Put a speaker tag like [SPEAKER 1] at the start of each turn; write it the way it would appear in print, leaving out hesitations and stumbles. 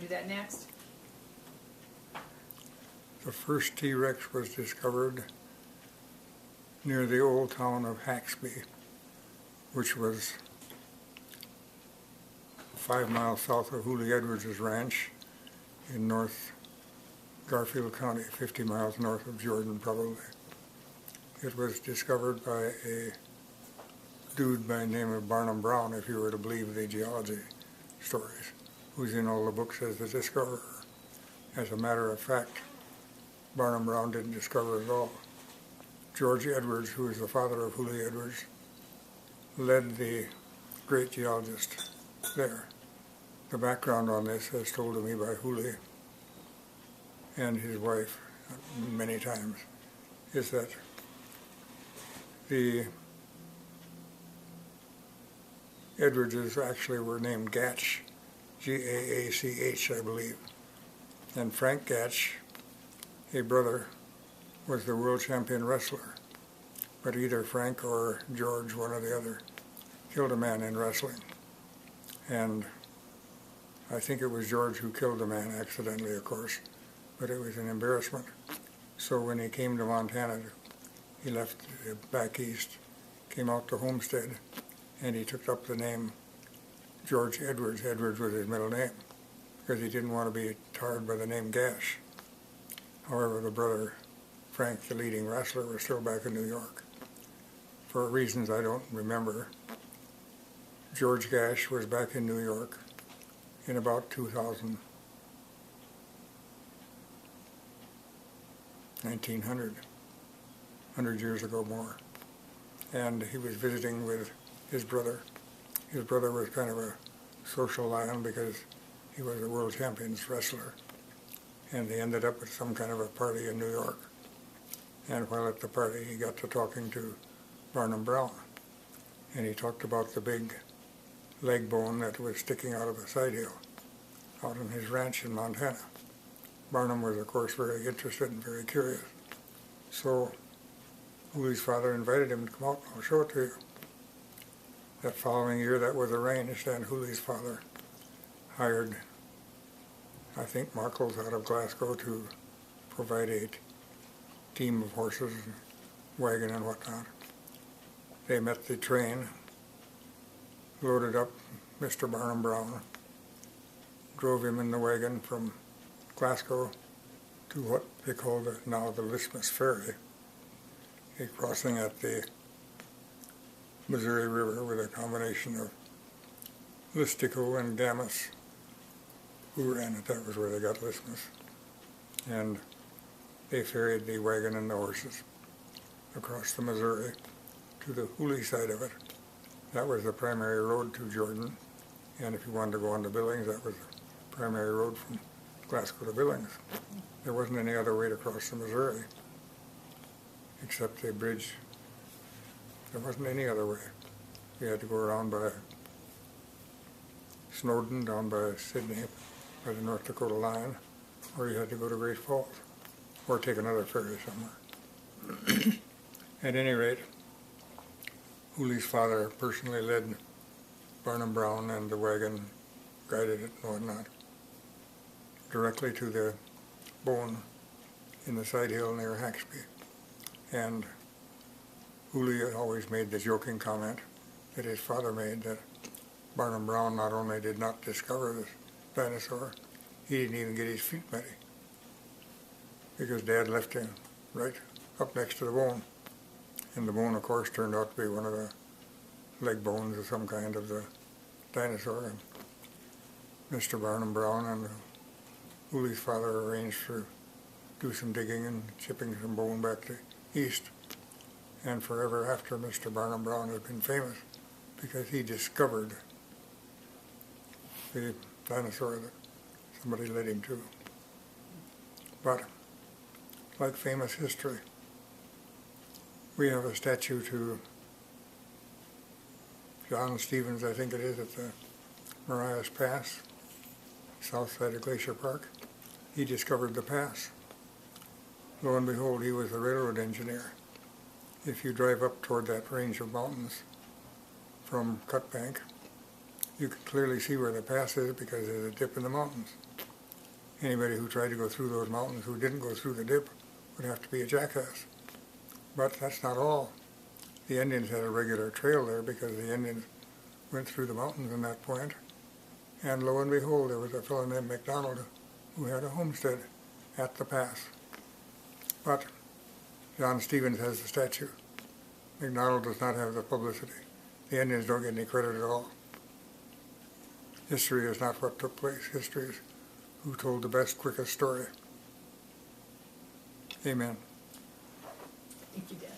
[SPEAKER 1] do that next?
[SPEAKER 2] The first T-Rex was discovered near the old town of Haxby, which was 5 miles south of Hurly Edwards' ranch in North Garfield County, 50 miles north of Jordan probably. It was discovered by a dude by the name of Barnum Brown, if you were to believe the geology stories, who's in all the books as the discoverer. As a matter of fact, Barnum Brown didn't discover it at all. George Edwards, who is the father of Hurly Edwards, led the great geologist there. The background on this, as told to me by Hurly and his wife many times, is that the Edwardses actually were named Gatch, G-A-A-C-H, I believe. And Frank Gatch, a brother, was the world champion wrestler. But either Frank or George, one or the other, killed a man in wrestling. And I think it was George who killed the man accidentally, of course, but it was an embarrassment. So when he came to Montana, he left back east, came out to Homestead, and he took up the name George Edwards. Edwards was his middle name, because he didn't want to be tarred by the name Gash. However, the brother, Frank, the leading wrestler, was still back in New York. For reasons I don't remember, George Gash was back in New York in about 2000, 1900, 100 years ago more. And he was visiting with his brother. His brother was kind of a social lion because he was a world champions wrestler. And they ended up at some kind of a party in New York. And while at the party, he got to talking to Barnum Brown. And he talked about the big leg bone that was sticking out of a side hill out on his ranch in Montana. Barnum was, of course, very interested and very curious. So Hurly's father invited him to come out and I'll show it to you. That following year, that was arranged, and Hurly's father hired, I think, Markles out of Glasgow to provide a team of horses and wagon and whatnot. They met the train, loaded up Mr. Barnum Brown, drove him in the wagon from Glasgow to what they call now the Listhmus Ferry, a crossing at the Missouri River with a combination of Listico and Gamus, who ran it. That was where they got Listhmus. And they ferried the wagon and the horses across the Missouri to the Hurly side of it. That was the primary road to Jordan, and if you wanted to go on to Billings, that was the primary road from Glasgow to Billings. There wasn't any other way to cross the Missouri except a bridge. There wasn't any other way. You had to go around by Snowden, down by Sydney, by the North Dakota line, or you had to go to Great Falls, or take another ferry somewhere. At any rate, Hurly's father personally led Barnum Brown and the wagon, guided it and whatnot, directly to the bone in the side hill near Haxby. And Hurly had always made the joking comment that his father made, that Barnum Brown not only did not discover this dinosaur, he didn't even get his feet muddy, because Dad left him right up next to the bone. And the bone, of course, turned out to be one of the leg bones of some kind of the dinosaur. And Mr. Barnum Brown and Hurly's father arranged to do some digging and shipping some bone back to east. And forever after, Mr. Barnum Brown has been famous because he discovered the dinosaur that somebody led him to. But, like famous history, we have a statue to John Stevens, I think it is, at the Marias Pass, south side of Glacier Park. He discovered the pass. Lo and behold, he was a railroad engineer. If you drive up toward that range of mountains from Cutbank, you can clearly see where the pass is because there's a dip in the mountains. Anybody who tried to go through those mountains who didn't go through the dip would have to be a jackass. But that's not all. The Indians had a regular trail there because the Indians went through the mountains in that point. And lo and behold, there was a fellow named MacDonald who had a homestead at the pass. But John Stevens has the statue. MacDonald does not have the publicity. The Indians don't get any credit at all. History is not what took place. History is who told the best, quickest story. Amen.
[SPEAKER 1] Thank you, Dad.